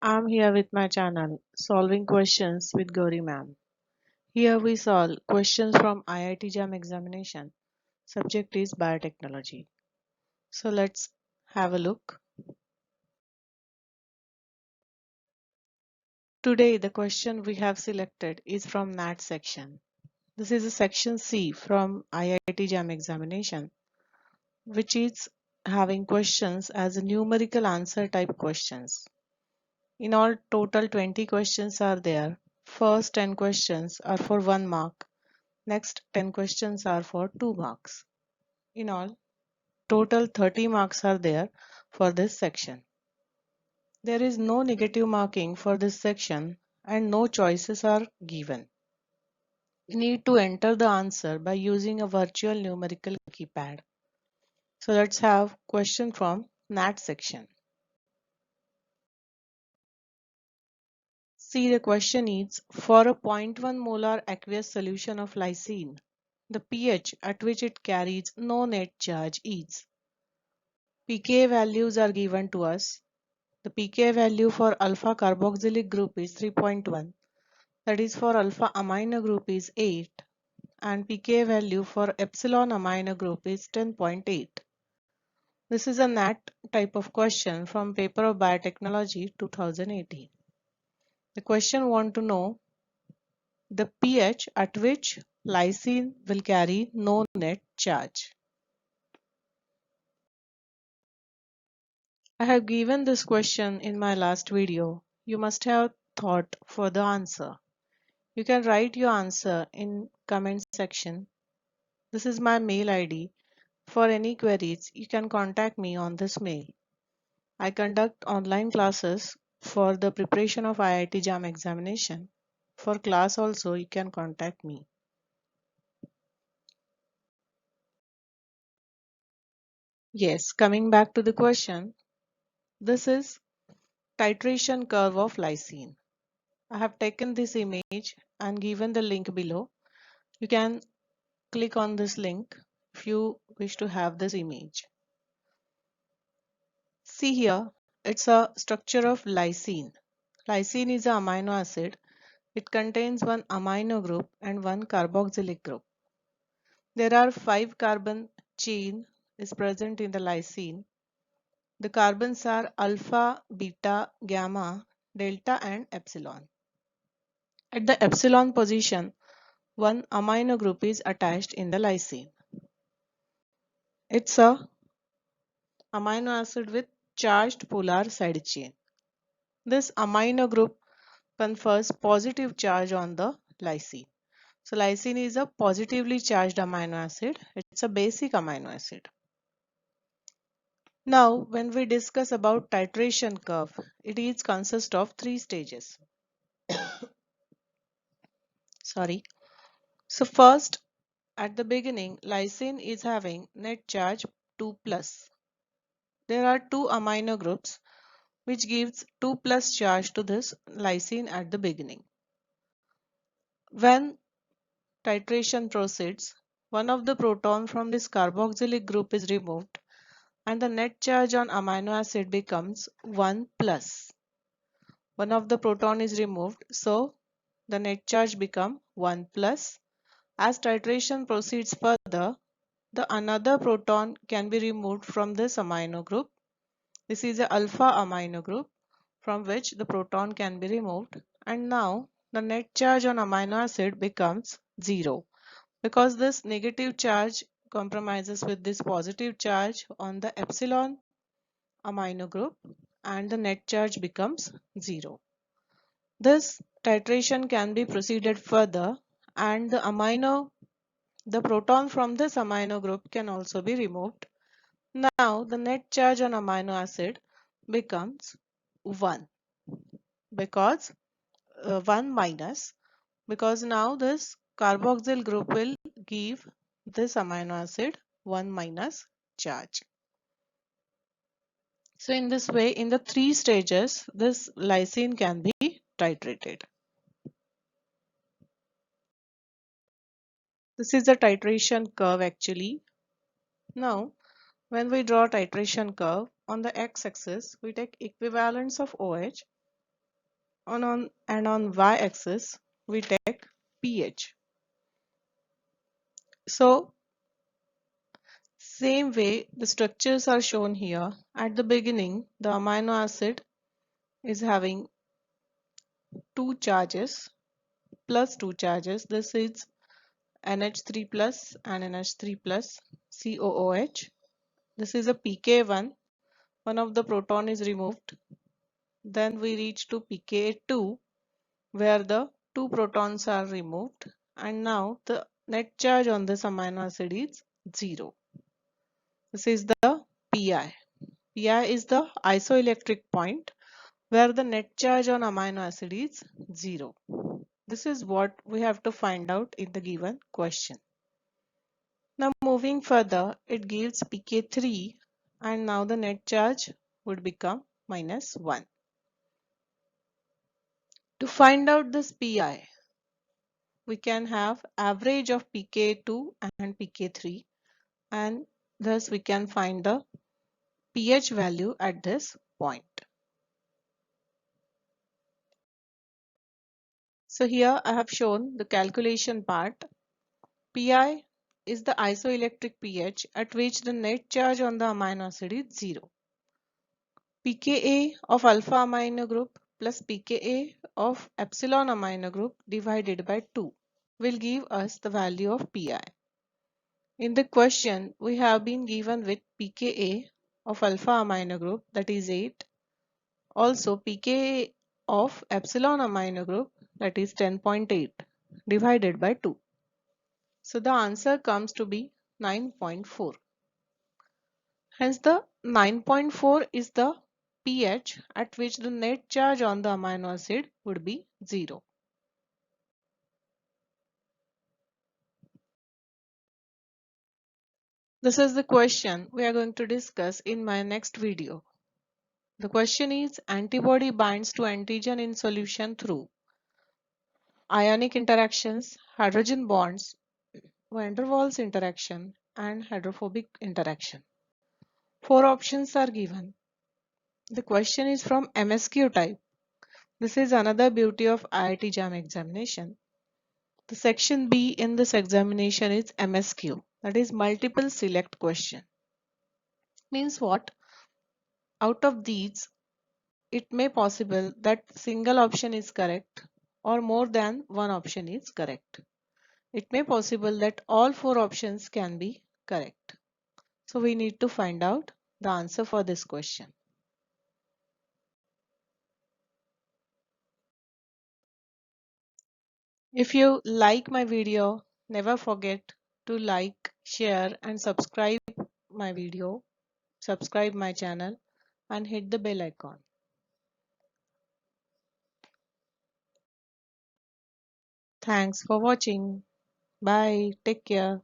I'm here with my channel, Solving Questions with Gauri Ma'am. Here we solve questions from IIT JAM examination. Subject is biotechnology. So let's have a look. Today the question we have selected is from NAT section. This is a section C from IIT JAM examination, which is having questions as a numerical answer type questions. In all, total 20 questions are there. First 10 questions are for 1 mark. Next 10 questions are for 2 marks. In all, total 30 marks are there for this section. There is no negative marking for this section and no choices are given. You need to enter the answer by using a virtual numerical keypad. So let's have question from NAT section. See, the question is, for a 0.1 molar aqueous solution of lysine, the pH at which it carries no net charge is. pKa values are given to us. The pKa value for alpha carboxylic group is 3.1, that is for alpha amino group is 8, and pKa value for epsilon amino group is 10.8. This is a NAT type of question from paper of Biotechnology 2018. The question want to know the pH at which lysine will carry no net charge. I have given this question in my last video. You must have thought for the answer. You can write your answer in comment section. This is my mail ID. For any queries, you can contact me on this mail. I conduct online classes for the preparation of IIT JAM examination. For class also, you can contact me. Yes, coming back to the question, this is titration curve of lysine. I have taken this image and given the link below. You can click on this link if you wish to have this image. See here, it's a structure of lysine. Lysine is an amino acid. It contains one amino group and one carboxylic group. There are 5 carbon chain is present in the lysine. The carbons are alpha, beta, gamma, delta and epsilon. At the epsilon position, one amino group is attached in the lysine. It's a amino acid with charged polar side chain. This amino group confers positive charge on the lysine. So lysine is a positively charged amino acid. It's a basic amino acid. Now, when we discuss about titration curve, it is consist of 3 stages. Sorry. So first, at the beginning, lysine is having net charge 2 plus. There are 2 amino groups which gives 2 plus charge to this lysine at the beginning. When titration proceeds, one of the proton from this carboxylic group is removed and the net charge on amino acid becomes 1 plus. One of the proton is removed, so the net charge becomes 1 plus. As titration proceeds further, the another proton can be removed from this amino group. This is a alpha amino group from which the proton can be removed, and now the net charge on amino acid becomes 0 because this negative charge compromises with this positive charge on the epsilon amino group and the net charge becomes 0. This titration can be proceeded further and the proton from this amino group can also be removed. Now the net charge on amino acid becomes 1 because 1 minus, because now this carboxyl group will give this amino acid 1 minus charge. So in this way, in the 3 stages, this lysine can be titrated. This is the titration curve actually. Now, when we draw titration curve, on the x-axis, we take equivalence of OH on y-axis we take pH. So same way the structures are shown here. At the beginning the amino acid is having two charges plus two charges. This is NH3 plus and NH3 plus COOH. This is a pK1. One of the proton is removed. Then we reach to pKa2 where the two protons are removed, and now the net charge on this amino acid is 0. This is the pi. Pi is the isoelectric point where the net charge on amino acid is 0. This is what we have to find out in the given question. Now moving further, it gives pK3 and now the net charge would become -1. To find out this pi, we can have average of pK2 and pK3, and thus we can find the pH value at this point. So here I have shown the calculation part. Pi is the isoelectric pH at which the net charge on the amino acid is 0. pKa of alpha amino group plus pKa of epsilon amino group divided by 2 will give us the value of pi. In the question, we have been given with pKa of alpha amino group, that is 8. Also pKa of epsilon amino group, that is 10.8 divided by 2. So the answer comes to be 9.4. Hence the 9.4 is the pH at which the net charge on the amino acid would be 0. This is the question we are going to discuss in my next video. The question is, antibody binds to antigen in solution through ionic interactions, hydrogen bonds, van der Waals interaction, and hydrophobic interaction. 4 options are given. The question is from MSQ type. This is another beauty of IIT JAM examination. The section B in this examination is MSQ, that is multiple select question. Means what? Out of these, it may possible that single option is correct or more than one option is correct. It may possible that all 4 options can be correct. So we need to find out the answer for this question. If you like my video, never forget to like, share and subscribe my video, subscribe my channel and hit the bell icon. Thanks for watching. Bye. Take care.